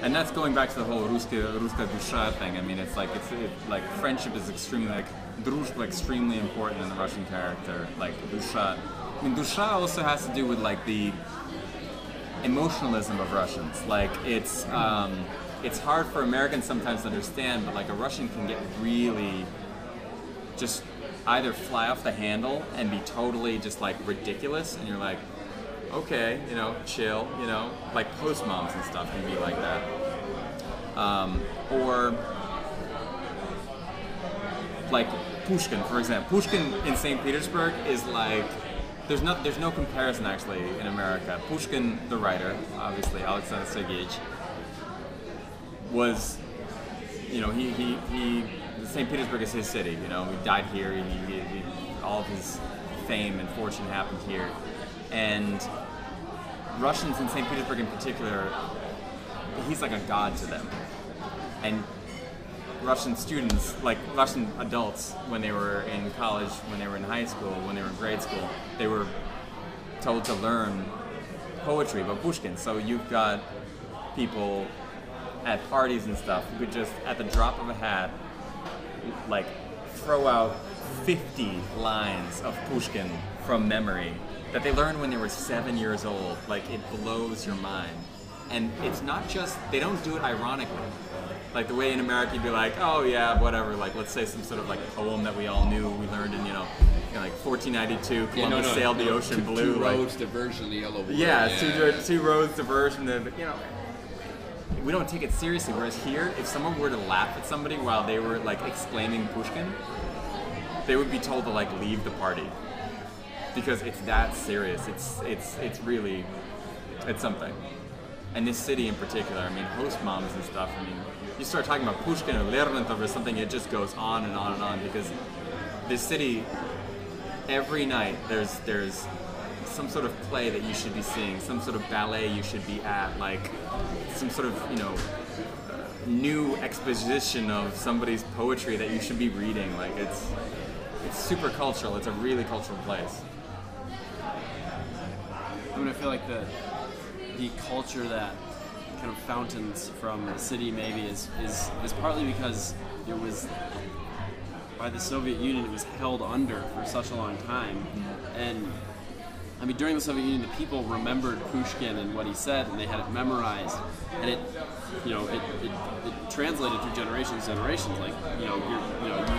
And that's going back to the whole ruska dusha thing. I mean, it's like like friendship is extremely like дружба extremely important in the Russian character. Like dusha, I mean, dusha also has to do with like the emotionalism of Russians. Like it's hard for Americans sometimes to understand, but like a Russian can get really just either fly off the handle and be totally just like ridiculous, and you're like, okay, you know, chill, you know, like post moms and stuff can be like that. Or like Pushkin, for example. Pushkin in St. Petersburg is like, there's no comparison actually in America. Pushkin, the writer, obviously, Alexander Sergeyevich, was, you know, he St. Petersburg is his city, you know, he died here, he all of his fame and fortune happened here. And Russians in St. Petersburg in particular, he's like a god to them. And Russian students, like Russian adults, when they were in college, when they were in high school, when they were in grade school, they were told to learn poetry about Pushkin. So you've got people at parties and stuff who could just, at the drop of a hat, like throw out 50 lines of Pushkin from memory that they learned when they were 7 years old. Like, it blows your mind. And it's not just, they don't do it ironically. Like the way in America you'd be like, oh yeah, whatever, like let's say some sort of like poem that we all knew, we learned in, like 1492, Columbus sailed the ocean blue. Two roads diverge from the yellow blue. Yeah, two roads diverge from the, we don't take it seriously. Whereas here, if someone were to laugh at somebody while they were like exclaiming Pushkin, they would be told to like leave the party. Because it's that serious. It's really, it's something. And this city in particular, I mean, host moms and stuff, I mean, you start talking about Pushkin or Lermontov or something, it just goes on and on and on, because this city, every night there's some sort of play that you should be seeing, some sort of ballet you should be at, like some sort of, new exposition of somebody's poetry that you should be reading. Like it's super cultural. It's a really cultural place. I mean, I feel like the culture that kind of fountains from the city maybe is partly because it was, by the Soviet Union, it was held under for such a long time. And I mean, during the Soviet Union, the people remembered Pushkin and what he said, and they had it memorized, and it translated through generations. Like, you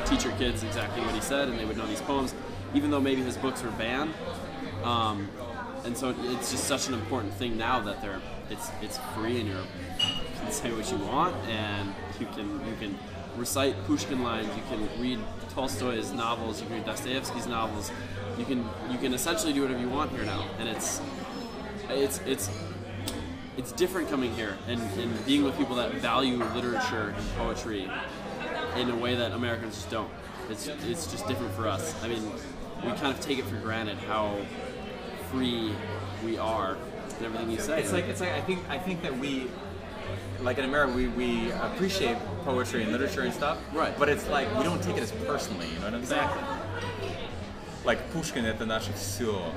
teach your kids exactly what he said, and they would know these poems, even though maybe his books were banned. And so it's just such an important thing now that it's free, and you can say what you want, and you can recite Pushkin lines, you can read Tolstoy's novels, you can read Dostoevsky's novels, you can essentially do whatever you want here now, and it's different coming here and being with people that value literature and poetry in a way that Americans just don't. It's just different for us. I mean, we kind of take it for granted how free we are and everything you say. It's like I think that we, like in America, we appreciate poetry and literature and stuff. Right. But it's like we don't take it as personally. You know what I'm saying? Exactly. Like Pushkin, это наше все.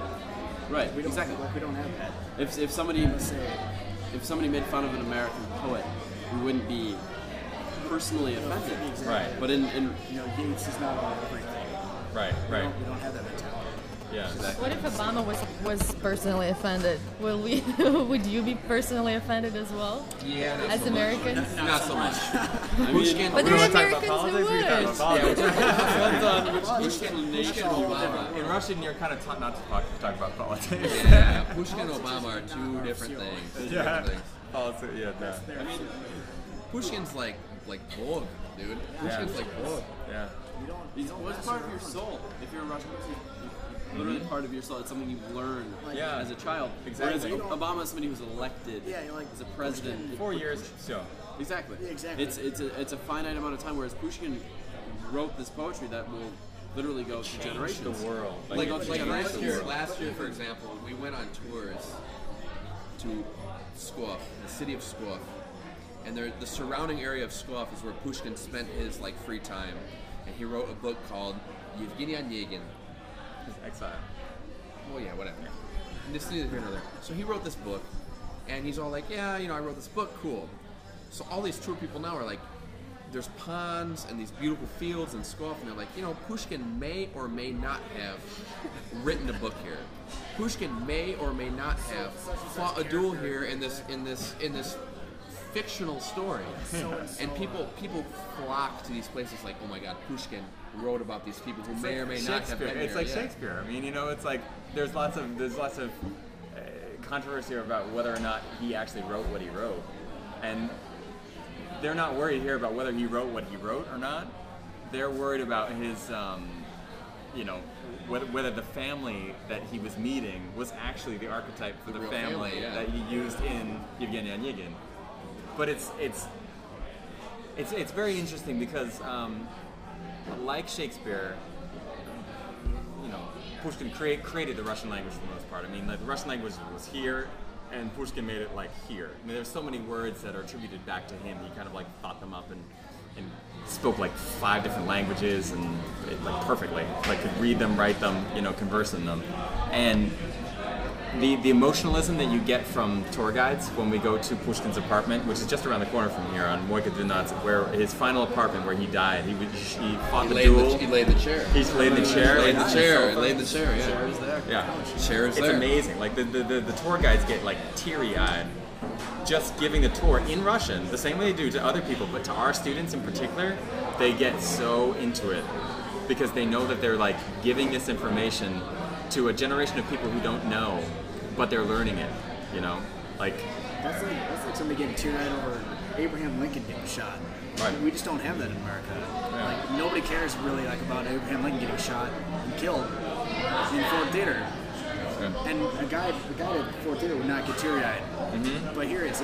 Right. Exactly. We don't have that. If somebody made fun of an American poet, we wouldn't be personally offended. Exactly. Right. But in Yates is not on everything. Right. We don't have that mentality. Yeah. Exactly. What if Obama was personally offended? Would you be personally offended as well? Yeah, not as so Americans? much. Not so much. Pushkin, But there are Americans who would. Pushkin Obama. In Russian, you're kind of taught not to talk about politics. Yeah, Pushkin and Obama are two different things. Yeah. Politics. Yeah. No. I mean, Pushkin's like Bog, dude. Pushkin's like Bog. Yeah. What's part of your soul? If you're a Russian person, it's literally part of your soul. It's something you've learned as a child. Exactly. Whereas Obama is somebody who's elected as a president. 4 years. So. Exactly. Yeah, exactly. It's a finite amount of time. Whereas Pushkin wrote this poetry that will literally go through generations. The world. Like last year, for example, we went on tours to Pskov, the city of Pskov, and the surrounding area of Pskov is where Pushkin spent his free time, and he wrote a book called Yevgeny Onegin. Exile. Well, yeah, whatever. And this is here and there. So he wrote this book, and he's all like, yeah, I wrote this book, cool. So all these tour people now are like, there's ponds and these beautiful fields and Pskov, and they're like, Pushkin may or may not have written a book here. Pushkin may or may not have fought a duel here in this fictional story. And people flock to these places like, oh my God, Pushkin wrote about these people who may or may not have been here. It's like Shakespeare. I mean, it's like there's lots of controversy about whether or not he actually wrote what he wrote, and they're not worried here about whether he wrote what he wrote or not. They're worried about his, whether the family that he was meeting was actually the archetype for the real family that he used in Yevgeny Onegin. But it's very interesting because, like Shakespeare, Pushkin created the Russian language for the most part. I mean, the Russian language was here, and Pushkin made it like here. I mean, there's so many words that are attributed back to him. He kind of like thought them up and spoke like 5 different languages and like perfectly, like could read them, write them, converse in them. And the emotionalism that you get from tour guides when we go to Pushkin's apartment, which is just around the corner from here on Moika Dvinats, where his final apartment where he died, he fought the duel. He laid the chair. He's laid in the chair. Laid the chair. Laid the chair. Yeah. Chair is there. Yeah. Chair is It's there. amazing. Like the tour guides get like teary-eyed just giving the tour in Russian, the same way they do to other people, but to our students in particular, they get so into it because they know that they're like giving this information to a generation of people who don't know, but they're learning it. Like That's like somebody getting teary-eyed over Abraham Lincoln getting shot. Right. We just don't have that in America. Like nobody cares really like about Abraham Lincoln getting shot and killed in Ford Theater. And a guy at Ford Theater would not get teary-eyed. Mm-hmm. But here it's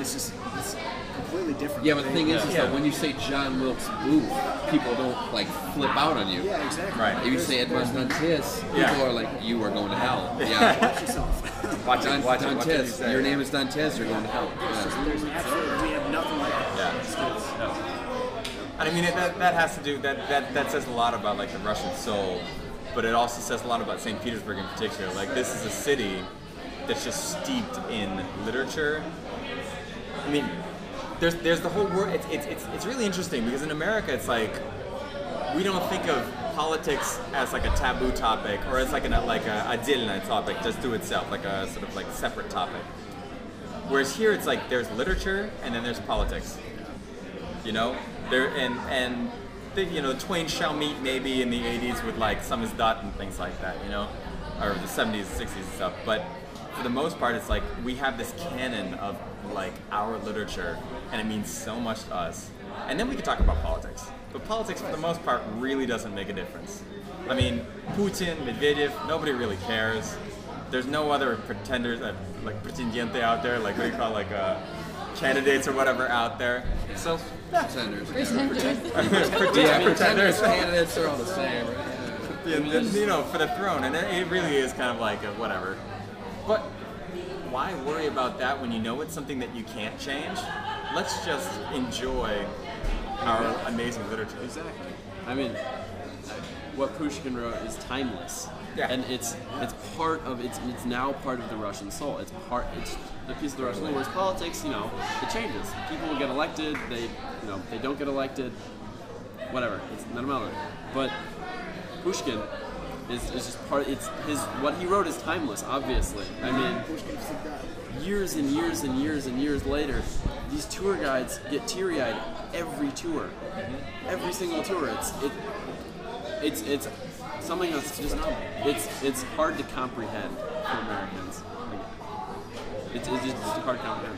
completely different. Yeah, but the thing is that when you say John Wilkes Booth, people don't like flip out on you. Yeah, exactly. Right. If you say Edmond Dantes, people Yeah. are like, you are going to hell. Yeah. Watch yourself. watch it. Dantes, your name is Dantes, you're going to hell. Yeah. There's absolutely, we have nothing like that. Yeah. And I mean that has to do that says a lot about like the Russian soul, but it also says a lot about St. Petersburg in particular. Like this is a city that's just steeped in literature. I mean, there's the whole world. It's really interesting because in America it's like we don't think of politics as like a taboo topic or as like a отдельный topic just to itself, like a sort of like separate topic. Whereas here it's like there's literature and then there's politics. The twain shall meet maybe in the 80s with like samizdat and things like that, or the 70s, 60s and stuff. But for the most part, it's like we have this canon of like our literature, and it means so much to us. And then we can talk about politics. But politics, for the most part, really doesn't make a difference. I mean, Putin, Medvedev, nobody really cares. There's no other pretenders, like pretendiente out there, like what do you call candidates or whatever out there. So Pretenders. pretenders. Candidates are all the same, right? Yeah, for the throne, and it really is kind of like a whatever. But why worry about that when you know it's something that you can't change? Let's just enjoy our amazing literature. Exactly. I mean, what Pushkin wrote is timeless. Yeah. And it's now part of the Russian soul. It's the piece of the Russian soul. Whereas politics, it changes. People will get elected. They don't get elected. Whatever. It's not matter. But Pushkin is just part. It's what he wrote is timeless. Obviously. I mean, years and years and years and years later, these tour guides get teary-eyed every tour, every single tour. It's something that's just it's hard to comprehend for Americans. It's just hard to comprehend.